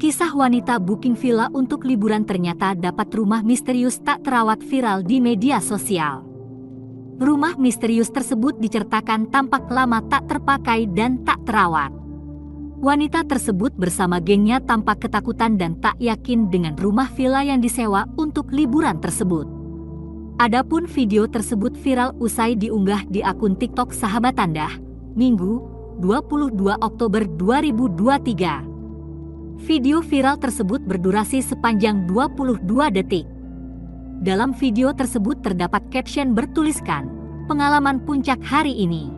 Kisah wanita booking villa untuk liburan ternyata dapat rumah misterius tak terawat viral di media sosial. Rumah misterius tersebut diceritakan tampak lama tak terpakai dan tak terawat. Wanita tersebut bersama gengnya tampak ketakutan dan tak yakin dengan rumah villa yang disewa untuk liburan tersebut. Adapun video tersebut viral usai diunggah di akun TikTok Sahabat Anda, Minggu, 22 Oktober 2023. Video viral tersebut berdurasi sepanjang 22 detik. Dalam video tersebut terdapat caption bertuliskan, "Pengalaman puncak hari ini."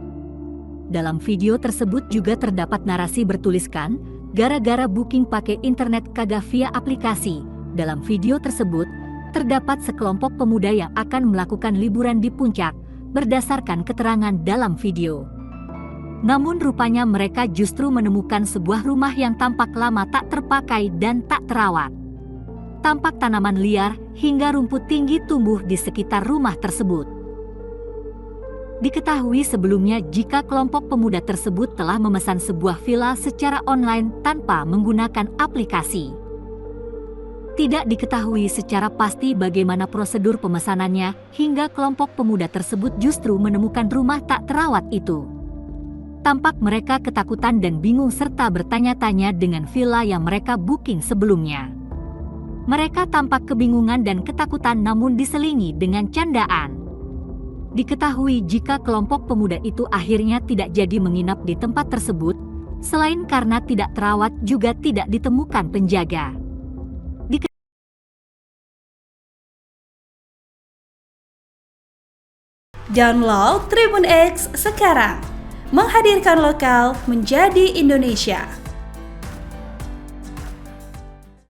Dalam video tersebut juga terdapat narasi bertuliskan, "Gara-gara booking pakai internet kagak via aplikasi." Dalam video tersebut, terdapat sekelompok pemuda yang akan melakukan liburan di puncak, berdasarkan keterangan dalam video. Namun rupanya mereka justru menemukan sebuah rumah yang tampak lama tak terpakai dan tak terawat. Tampak tanaman liar hingga rumput tinggi tumbuh di sekitar rumah tersebut. Diketahui sebelumnya jika kelompok pemuda tersebut telah memesan sebuah villa secara online tanpa menggunakan aplikasi. Tidak diketahui secara pasti bagaimana prosedur pemesanannya hingga kelompok pemuda tersebut justru menemukan rumah tak terawat itu. Tampak mereka ketakutan dan bingung serta bertanya-tanya dengan villa yang mereka booking sebelumnya. Mereka tampak kebingungan dan ketakutan namun diselingi dengan candaan. Diketahui jika kelompok pemuda itu akhirnya tidak jadi menginap di tempat tersebut, selain karena tidak terawat juga tidak ditemukan penjaga. Download Tribun X sekarang, menghadirkan lokal menjadi Indonesia.